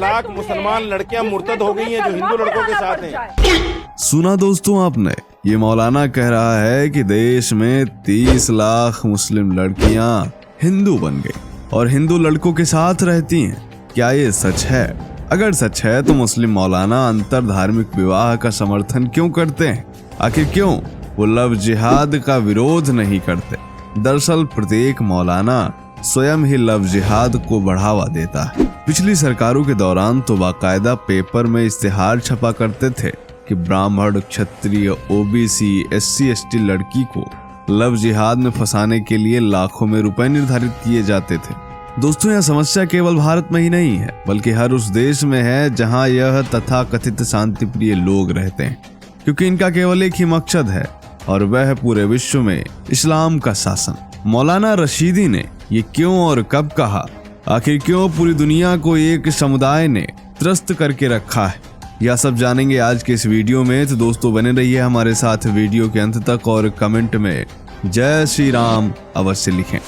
लाख मुसलमान लड़कियां मुर्तद हो गई हैं जो हिंदू लड़कों के साथ हैं। सुना दोस्तों आपने, ये मौलाना कह रहा है कि देश में 30 लाख मुस्लिम लड़कियां हिंदू बन गई और हिंदू लड़कों के साथ रहती हैं। क्या ये सच है? अगर सच है तो मुस्लिम मौलाना अंतर धार्मिक विवाह का समर्थन क्यों करते हैं? आखिर क्यों वो लव जिहाद का विरोध नहीं करते? दरअसल प्रत्येक मौलाना स्वयं ही लव जिहाद को बढ़ावा देता है। पिछली सरकारों के दौरान तो बाकायदा पेपर में इश्तिहार छपा करते थे कि ब्राह्मण, क्षत्रिय, ओबीसी, SC ST लड़की को लव जिहाद में फंसाने के लिए लाखों में रुपए निर्धारित किए जाते थे। दोस्तों, यह समस्या केवल भारत में ही नहीं है बल्कि हर उस देश में है जहां यह तथाकथित शांति प्रिय लोग रहते हैं, क्योंकि इनका केवल एक ही मकसद है और वह है पूरे विश्व में इस्लाम का शासन। मौलाना रशीदी ने ये क्यों और कब कहा? आखिर क्यों पूरी दुनिया को एक समुदाय ने त्रस्त करके रखा है? यह सब जानेंगे आज के इस वीडियो में। तो दोस्तों बने रहिए हमारे साथ वीडियो के अंत तक और कमेंट में जय श्री राम अवश्य लिखें।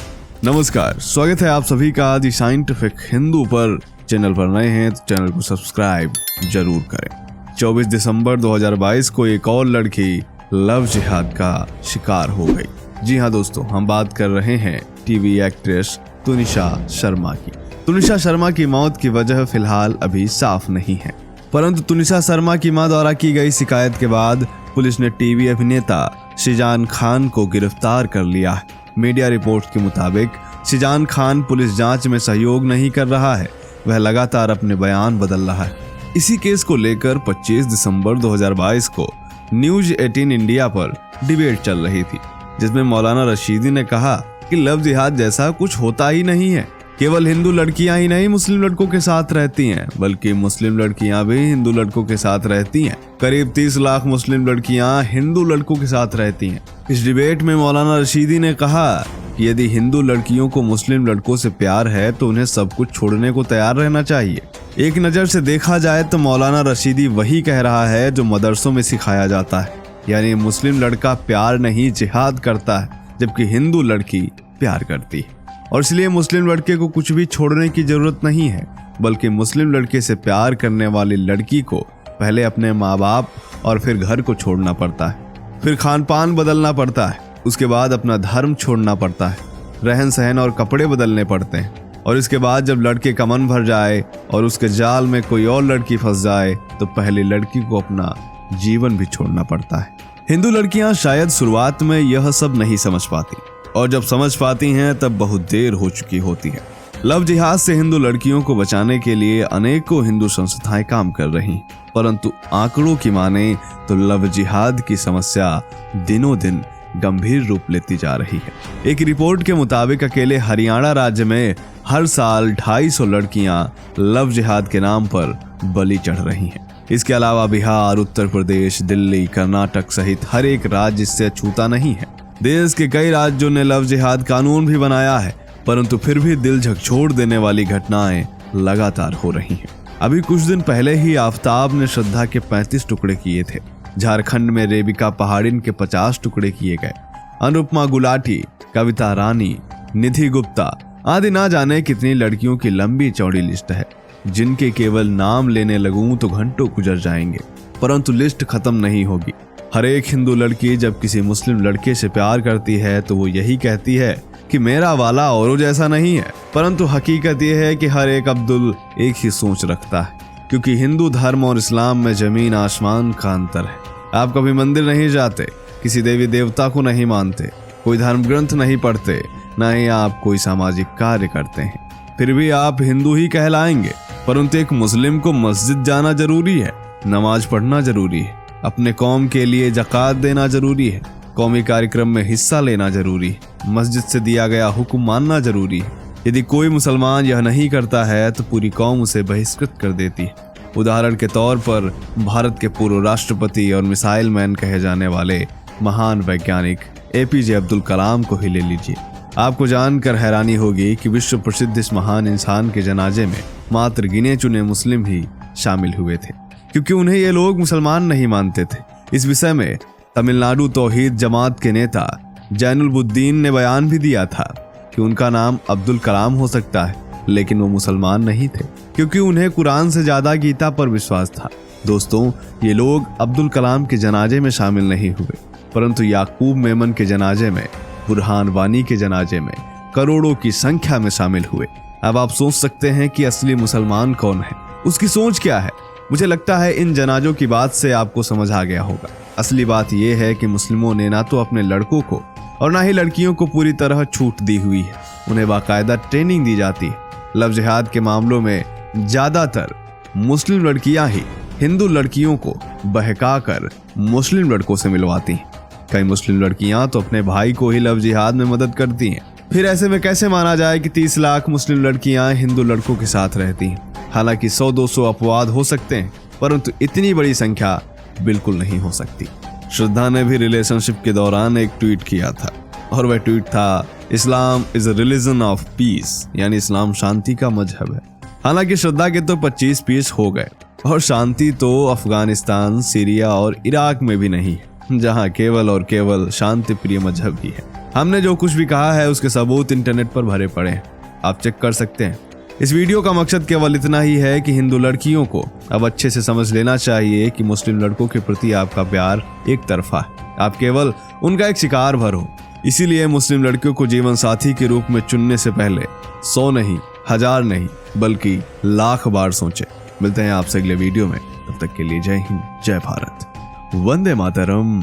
नमस्कार, स्वागत है आप सभी का दी साइंटिफिक हिंदू पर। चैनल पर नए हैं तो चैनल को सब्सक्राइब जरूर करें। 24 दिसंबर 2022 को एक और लड़की लव जिहाद का शिकार हो गई। जी हाँ दोस्तों, हम बात कर रहे हैं टीवी एक्ट्रेस तुनिशा शर्मा की। तुनिशा शर्मा की मौत की वजह फिलहाल अभी साफ नहीं है, परंतु तुनिशा शर्मा की मां द्वारा की गई शिकायत के बाद पुलिस ने टीवी अभिनेता शिजान खान को गिरफ्तार कर लिया है। मीडिया रिपोर्ट के मुताबिक शिजान खान पुलिस जांच में सहयोग नहीं कर रहा है, वह लगातार अपने बयान बदल रहा है। इसी केस को लेकर 25 दिसंबर 2022 को न्यूज 18 इंडिया पर डिबेट चल रही थी, जिसमें मौलाना रशीदी ने कहा कि लव जिहाद जैसा कुछ होता ही नहीं है। केवल हिंदू लड़कियां ही नहीं मुस्लिम लड़कों के साथ रहती हैं, बल्कि मुस्लिम लड़कियां भी हिंदू लड़कों के साथ रहती हैं। करीब 30 लाख मुस्लिम लड़कियां हिंदू लड़कों के साथ रहती हैं। इस डिबेट में मौलाना रशीदी ने कहा कि यदि हिंदू लड़कियों को मुस्लिम लड़कों से प्यार है तो उन्हें सब कुछ छोड़ने को तैयार रहना चाहिए। एक नज़र से देखा जाए तो मौलाना रशीदी वही कह रहा है जो मदरसों में सिखाया जाता है, यानी मुस्लिम लड़का प्यार नहीं जिहाद करता है, जबकि हिंदू लड़की प्यार करती है। और इसलिए मुस्लिम लड़के को कुछ भी छोड़ने की जरूरत नहीं है, बल्कि मुस्लिम लड़के से प्यार करने वाली लड़की को पहले अपने माँ बाप और फिर घर को छोड़ना पड़ता है, फिर खान पान बदलना पड़ता है, उसके बाद अपना धर्म छोड़ना पड़ता है, रहन सहन और कपड़े बदलने पड़ते हैं, और इसके बाद जब लड़के का मन भर जाए और उसके जाल में कोई और लड़की फंस जाए तो पहले लड़की को अपना जीवन भी छोड़ना पड़ता है। हिंदू लड़कियां शायद शुरुआत में यह सब नहीं समझ पाती, और जब समझ पाती हैं तब बहुत देर हो चुकी होती है। लव जिहाद से हिंदू लड़कियों को बचाने के लिए अनेकों हिंदू संस्थाएं काम कर रही, परंतु आंकड़ों की माने तो लव जिहाद की समस्या दिनों दिन गंभीर रूप लेती जा रही है। एक रिपोर्ट के मुताबिक अकेले हरियाणा राज्य में हर साल 250 लड़कियां लव जिहाद के नाम पर बलि चढ़ रही हैं। इसके अलावा बिहार, उत्तर प्रदेश, दिल्ली, कर्नाटक सहित हर एक राज्य इससे अछूता नहीं है। देश के कई राज्यों ने लव जिहाद कानून भी बनाया है, परंतु फिर भी दिल झकझोर देने वाली घटनाएं लगातार हो रही हैं। अभी कुछ दिन पहले ही आफताब ने श्रद्धा के 35 टुकड़े किए थे। झारखंड में रेबिका पहाड़िन के 50 टुकड़े किए गए। अनुपमा गुलाटी, कविता रानी, निधि गुप्ता आदि ना जाने कितनी लड़कियों की लंबी चौड़ी लिस्ट है, जिनके केवल नाम लेने लगूं तो घंटों गुजर जाएंगे, परंतु लिस्ट खत्म नहीं होगी। हर एक हिंदू लड़की जब किसी मुस्लिम लड़के से प्यार करती है तो वो यही कहती है कि मेरा वाला औरों जैसा नहीं है, परंतु हकीकत यह है कि हर एक अब्दुल एक ही सोच रखता है, क्योंकि हिंदू धर्म और इस्लाम में जमीन आसमान का अंतर है। आप कभी मंदिर नहीं जाते, किसी देवी देवता को नहीं मानते, कोई धर्म ग्रंथ नहीं पढ़ते, न ही आप कोई सामाजिक कार्य करते हैं, फिर भी आप हिंदू ही कहलाएंगे। परंतु एक मुस्लिम को मस्जिद जाना जरूरी है, नमाज पढ़ना जरूरी है, अपने कौम के लिए ज़कात देना जरूरी है, कौमी कार्यक्रम में हिस्सा लेना जरूरी है, मस्जिद से दिया गया हुक्म मानना जरूरी है। यदि कोई मुसलमान यह नहीं करता है तो पूरी कौम उसे बहिष्कृत कर देती है। उदाहरण के तौर पर भारत के पूर्व राष्ट्रपति और मिसाइल मैन कहे जाने वाले महान वैज्ञानिक APJ अब्दुल कलाम को ही ले लीजिए। आपको जानकर हैरानी होगी कि विश्व प्रसिद्ध इस महान इंसान के जनाजे में मात्र गिने चुने मुस्लिम ही शामिल हुए थे, क्योंकि उन्हें ये लोग मुसलमान नहीं मानते थे। इस विषय में तमिलनाडु तौहीद जमात के नेता जैनुलबुद्दीन ने बयान भी दिया था कि उनका नाम अब्दुल कलाम हो सकता है, लेकिन वो मुसलमान नहीं थे, क्योंकि उन्हें कुरान से ज्यादा गीता पर विश्वास था। दोस्तों, ये लोग अब्दुल कलाम के जनाजे में शामिल नहीं हुए, परंतु याकूब मेमन के जनाजे में, बुरहान वानी के जनाजे में करोड़ों की संख्या में शामिल हुए। अब आप सोच सकते हैं कि असली मुसलमान कौन है, उसकी सोच क्या है। मुझे लगता है इन जनाजों की बात से आपको समझ आ गया होगा। असली बात यह है कि मुस्लिमों ने ना तो अपने लड़कों को और ना ही लड़कियों को पूरी तरह छूट दी हुई है, उन्हें बाकायदा ट्रेनिंग दी जाती है। लव जिहाद के मामलों में ज्यादातर मुस्लिम लड़कियां ही हिंदू लड़कियों को बहकाकर मुस्लिम लड़कों से मिलवाती हैं। कई मुस्लिम लड़कियां तो अपने भाई को ही लव जिहाद में मदद करती हैं। फिर ऐसे में कैसे माना जाए कि 30 लाख मुस्लिम लड़कियां हिंदू लड़कों के साथ रहती हैं? हालांकि 100-200 अपवाद हो सकते हैं, परंतु इतनी बड़ी संख्या बिल्कुल नहीं हो सकती। श्रद्धा ने भी रिलेशनशिप के दौरान एक ट्वीट किया था, और वह ट्वीट था, Islam is a religion of peace, यानी इस्लाम शांति का मजहब है। हालांकि श्रद्धा के तो 25 पीस हो गए, और शांति तो अफगानिस्तान, सीरिया और इराक में भी नहीं है, जहां केवल और केवल शांति प्रिय मजहब ही है। हमने जो कुछ भी कहा है उसके सबूत इंटरनेट पर भरे पड़े हैं, आप चेक कर सकते हैं। इस वीडियो का मकसद केवल इतना ही है कि हिंदू लड़कियों को अब अच्छे से समझ लेना चाहिए कि मुस्लिम लड़कों के प्रति आपका प्यार एक तरफा है, आप केवल उनका एक शिकार भर हो। इसीलिए मुस्लिम लड़कियों को जीवन साथी के रूप में चुनने से पहले 100 नहीं, 1000 नहीं, बल्कि लाख बार सोचें। मिलते हैं आपसे अगले वीडियो में, तब तक के लिए जय हिंद, जय भारत, वंदे मातरम।